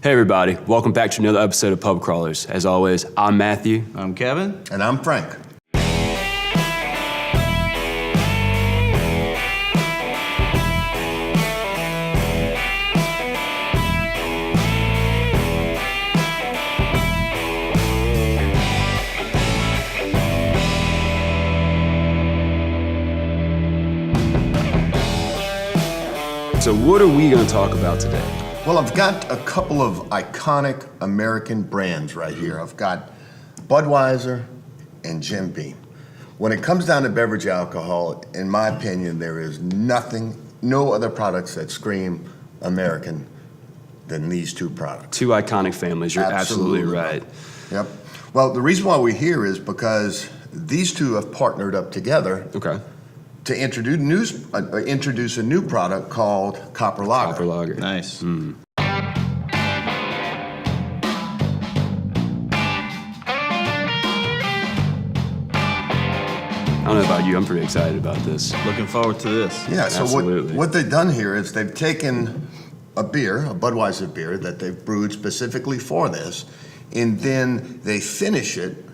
Hey everybody, welcome back to another episode of Pub Crawlers. As always, I'm Matthew. I'm Kevin. And I'm Frank. So what are we going to talk about today? Well, I've got a couple of iconic American brands right here. I've got Budweiser and Jim Beam. When it comes down to beverage alcohol, in my opinion, there is no other products that scream American than these two products. Two iconic families, you're absolutely right. Yep. Well, the reason why we're here is because these two have partnered up together to introduce a new product called Copper Lager. Copper Lager. Nice. I don't know about you, I'm pretty excited about this. Looking forward to this. Yeah, so Absolutely. what they've done here is they've taken a beer, a Budweiser beer that they've brewed specifically for this, and then they finish it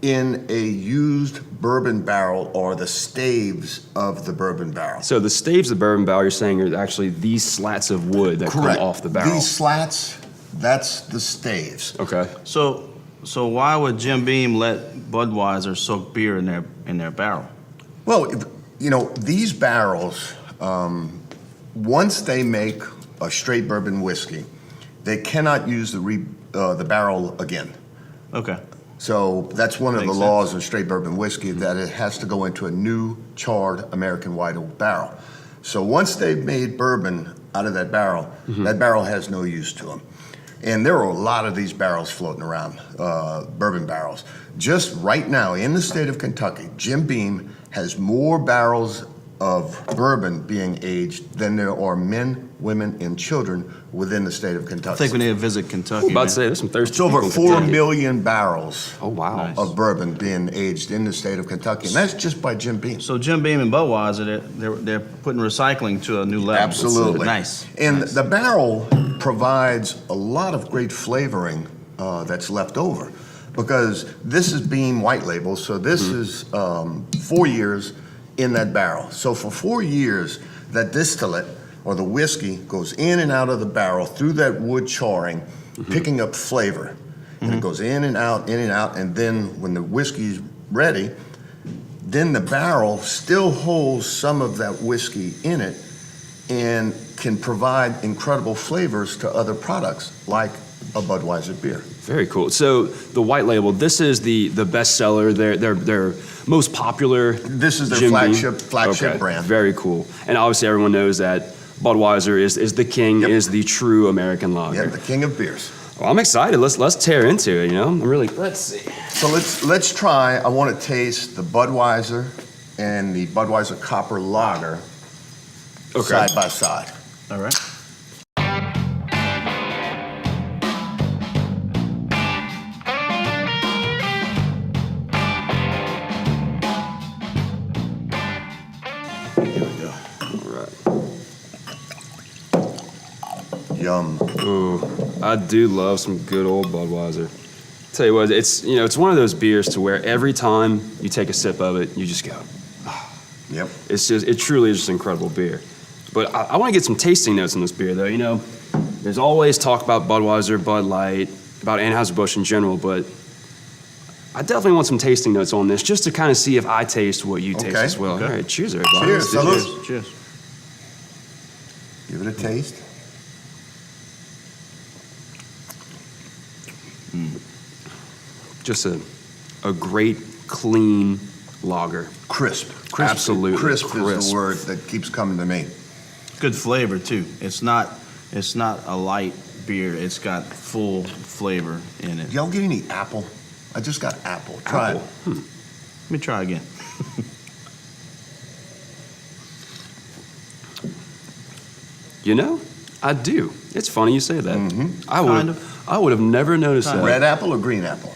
in a used bourbon barrel or the staves of the bourbon barrel. So the staves of the bourbon barrel, you're saying are actually these slats of wood that Correct. come off the barrel. These slats, that's the staves. Okay. So why would Jim Beam let Budweiser soak beer in their barrel? Well, these barrels, once they make a straight bourbon whiskey, they cannot use the barrel again. Okay. So that's one of the Makes laws of straight bourbon whiskey, that it has to go into a new charred American white oak barrel. So once they've made bourbon out of that barrel has no use to them. And there are a lot of these barrels floating around, bourbon barrels. Just right now in the state of Kentucky, Jim Beam has more barrels of bourbon being aged than there are men, women, and children within the state of Kentucky. I think we need to visit Kentucky. I'm about man. to say, there's some thirsty It's over people in 4 Kentucky. million barrels Oh, wow. Nice. of bourbon being aged in the state of Kentucky, and that's just by Jim Beam. So Jim Beam and Budweiser, they're putting recycling to a new level. Absolutely. Nice. And Nice. the barrel provides a lot of great flavoring that's left over, because this is Beam White Label, so this is 4 years in that barrel. So for 4 years, that distillate or the whiskey goes in and out of the barrel through that wood charring, picking up flavor. And it goes in and out, and then when the whiskey's ready, then the barrel still holds some of that whiskey in it and can provide incredible flavors to other products like a Budweiser beer. Very cool. So the white label, this is the bestseller, their most popular. This is their Jim Beam? flagship Okay, brand. Very cool. And obviously everyone knows that Budweiser is the king, Yep. is the true American lager. Yeah, the king of beers. Well, I'm excited. Let's tear into it. I'm really. Let's see. So let's try. I want to taste the Budweiser and the Budweiser Copper Lager side by side. All right. Here we go. All right. Yum. Ooh, I do love some good old Budweiser. Tell you what, it's one of those beers to where every time you take a sip of it, you just go. Yep. It truly is just an incredible beer. But I want to get some tasting notes on this beer, though. There's always talk about Budweiser, Bud Light, about Anheuser-Busch in general, but I definitely want some tasting notes on this just to kind of see if I taste what you taste Okay, as well. okay. All right, cheers, everybody. Cheers, Let's do fellas. this. Cheers. Give it a taste. Just a great, clean lager. Crisp. Absolutely Crisp is crisp. the word that keeps coming to me. Good flavor too. It's not a light beer. It's got full flavor in it. Y'all get any apple? I just got apple. Try Apple. it. Let me try again. I do. It's funny you say that. Mm-hmm. I would have never noticed that. Red apple or green apple?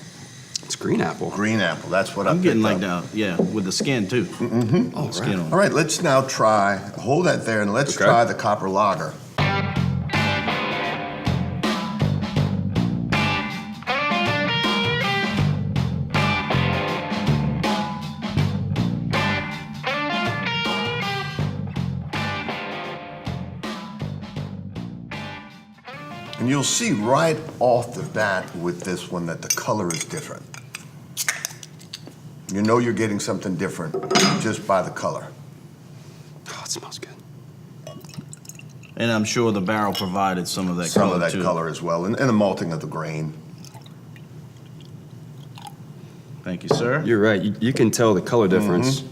It's green apple. Green apple. That's what I'm getting like picked up. that, yeah, with the skin too. Oh, Skin on. All right, let's now try. Hold that there, and let's Okay. try the Copper Lager. And you'll see right off the bat with this one that the color is different. You know you're getting something different just by the color. Oh, it smells good. And I'm sure the barrel provided some of that Some color of that too. color as well, and the malting of the grain. Thank you, sir. You're right. You can tell the color difference.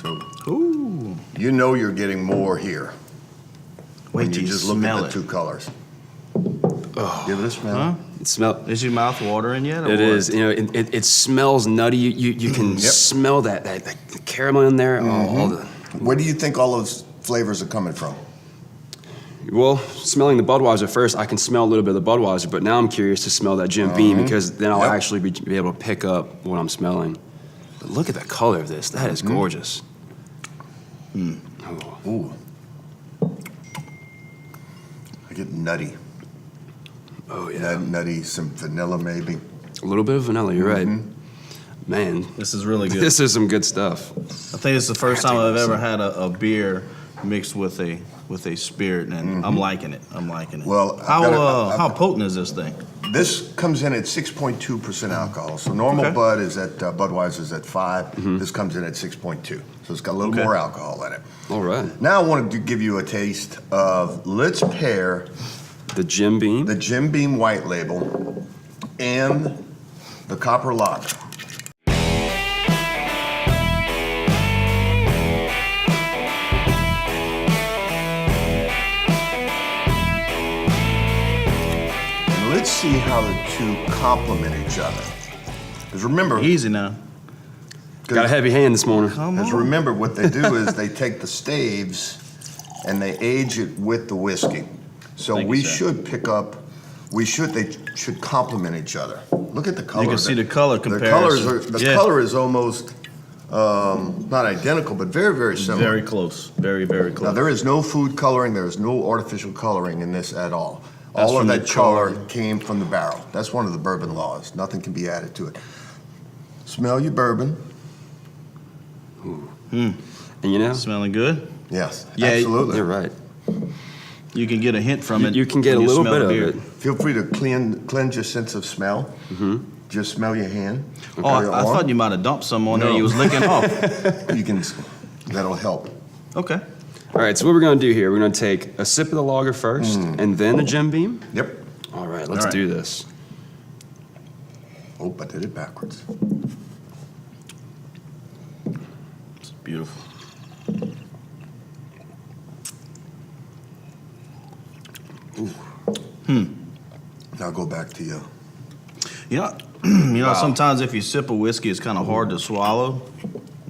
So Ooh. you know you're getting more here when Wait till you you just look smell at the it. two colors. Give it a smell. Huh? It smells. Is your mouth watering yet? Or It what? is. You know, it smells nutty. You can Yep. smell that the caramel in there. All the, Where do you think all those flavors are coming from? well, smelling the Budweiser first, I can smell a little bit of the Budweiser, but now I'm curious to smell that Jim Beam because then I'll Yep. actually be able to pick up what I'm smelling. But look at the color of this. That is gorgeous. Oh. Ooh. I get nutty. Oh, yeah. Nutty, some vanilla maybe. A little bit of vanilla, you're right. Man, This is really good. this is some good stuff. I think it's the first time I've ever had a beer mixed with a spirit, and I'm liking it. I'm liking it. Well, I've how got how potent is this thing? This comes in at 6.2% alcohol. So normal Okay. Bud is at, Budweiser's at 5. This comes in at 6.2. So it's got a little Okay. more alcohol in it. All right. Now I wanted to give you a taste of, let's pair The Jim Beam. the Jim Beam White Label and the Copper Lager. And let's see how the two complement each other. Because remember, Easy now. Got a heavy hand this morning. Come Because on. remember, what they do is they take the staves and they age it with the whiskey. So Thank you, we sir. should pick up, they should complement each other. Look at the color. can see the color The comparison. the Yeah. color is almost, not identical, but very, very similar. Very close. Very, very Now, close. there is no food coloring, there is no artificial coloring in this at all. That's All of from the that color char. came from the barrel. That's one of the bourbon laws. Nothing can be added to it. Smell your bourbon. And you know, Smelling good. Yes, yeah, absolutely. you're right. You can get a hint from it. You can get a when you little smell bit the of beer. it. Feel free to cleanse your sense of smell. Just smell your hand. Oh, I thought you might have dumped some on there. You was licking off. You can. That'll help. Okay. All right, so what we're going to do here, we're going to take a sip of the lager first and then the Jim Beam. Yep. All right, let's All right. do this. Oh, I did it backwards. It's beautiful. Now go back to you. You know, sometimes if you sip a whiskey, it's kind of hard to swallow.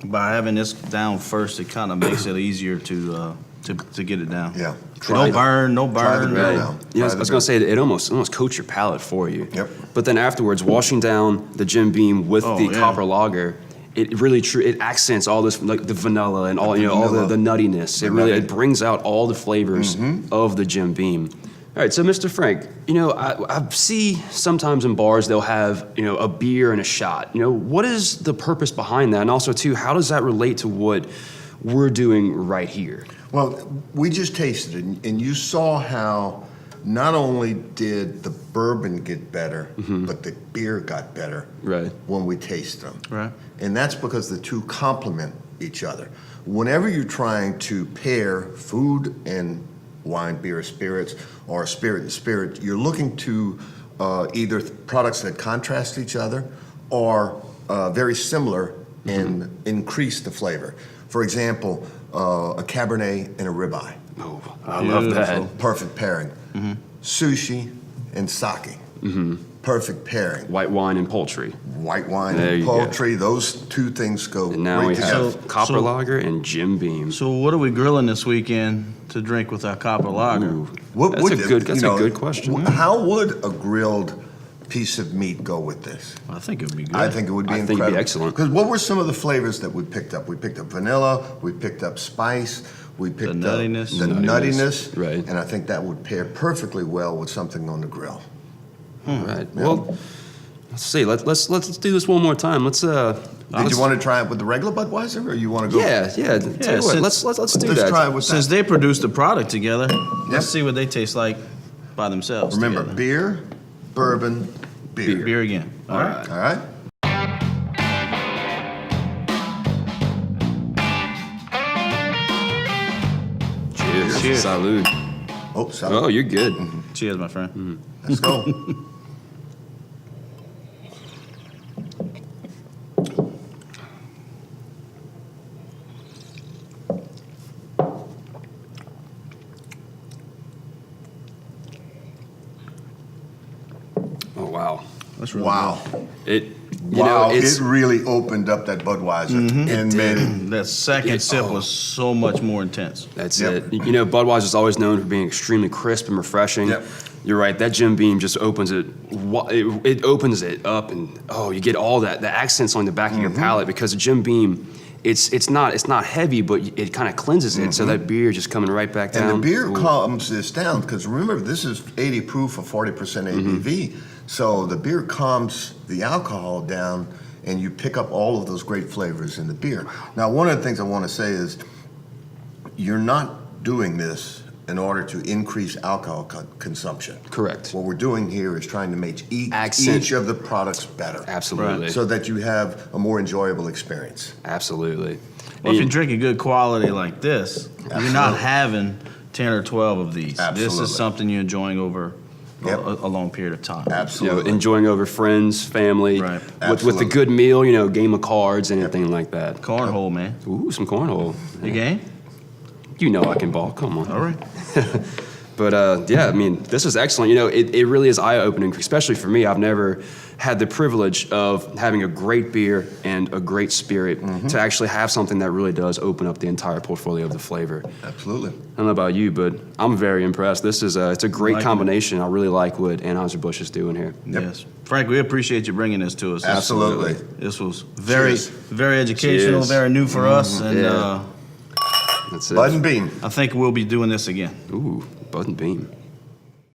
By having this down first, it kind of makes it easier to get it down. Yeah. No burn, no Try the burn. beer Right. now. Yeah, I Try the was going to say that it almost coats your palate for you. Yep. But then afterwards, washing down the Jim Beam with Oh, the yeah. copper lager, it really it accents all this, like the vanilla and all all vanilla. the nuttiness. It really it brings out all the flavors of the Jim Beam. All right, so Mr. Frank, I see sometimes in bars they'll have a beer and a shot. What is the purpose behind that, and also too, how does that relate to what we're doing right here? Well, we just tasted it, and you saw how not only did the bourbon get better, but the beer got better Right. when we taste them. Right. And that's because the two complement each other. Whenever you're trying to pair food and wine, beer, spirits, or spirit and spirit, you're looking to either products that contrast each other or very similar and increase the flavor. For example, a Cabernet and a ribeye. Oh, I love that. Perfect pairing. Sushi and sake. Perfect pairing. White wine and poultry. White wine There and you go. poultry, those two things go And now great we together. have copper so- lager and Jim Beam. So what are we grilling this weekend to drink with our copper lager? Ooh, What that's would a you- good. That's you know, a good question. How would a grilled piece of meat go with this? I think it would be good. I think it would be I think it'd be incredible. excellent. Because what were some of the flavors that we picked up? We picked up vanilla, we picked up spice, we picked nuttiness. up the nuttiness. Right. And I think that would pair perfectly well with something on the grill. All right. Well, Let's see. Let's do this one more time. Let's. Did you want to try it with the regular Budweiser, or you want to go? Yeah. Tell you what, let's do Let's that. try it with Since that. they produced the product together, Yep. let's see what they taste like by themselves. Remember, together. beer, bourbon, beer. Beer again. All right. All right. Cheers. Cheers. Salud. Oh, Oh, salad. you're good. Cheers, my friend. Let's go. Oh wow. That's really Wow. It. Wow, It's it really opened up that Budweiser and made it. good. That second sip was so much more intense. That's Yep. it. Budweiser's always known for being extremely crisp and refreshing. Yep. You're right. That Jim Beam just opens it. It opens it up, and you get all that the accents on the back of your palate because the Jim Beam, it's not heavy, but it kind of cleanses it. So that beer just coming right back down. And the beer Ooh. calms this down because remember, this is 80 proof for 40% ABV. So the beer calms the alcohol down and you pick up all of those great flavors in the beer. Now, one of the things I want to say is you're not doing this in order to increase alcohol consumption. Correct. What we're doing here is trying to make Accent. each of the products better. Absolutely. So that you have a more enjoyable experience. Absolutely. Well, if And- you drink a good quality like this, you're not having 10 or 12 of these. This Absolutely. is something you're enjoying over Yep. a long period of time. Absolutely. enjoying over friends, family, Right. with a Absolutely. good meal, game of cards, anything like that. Cornhole, man. Ooh, some cornhole. You game? You know I can ball. Come on. All right. But this is excellent. It really is eye-opening, especially for me. I've never had the privilege of having a great beer and a great spirit to actually have something that really does open up the entire portfolio of the flavor. Absolutely. I don't know about you, but I'm very impressed. This is it's a great Liking it. combination. I really like what Anheuser-Busch is doing here. Yep. Yes. Frank, we appreciate you bringing this to us. Absolutely. This was very, Cheers. very educational, Cheers. very new for us, and Yeah. That's it. Bud and Beam. I think we'll be doing this again. Ooh, Bud and Beam.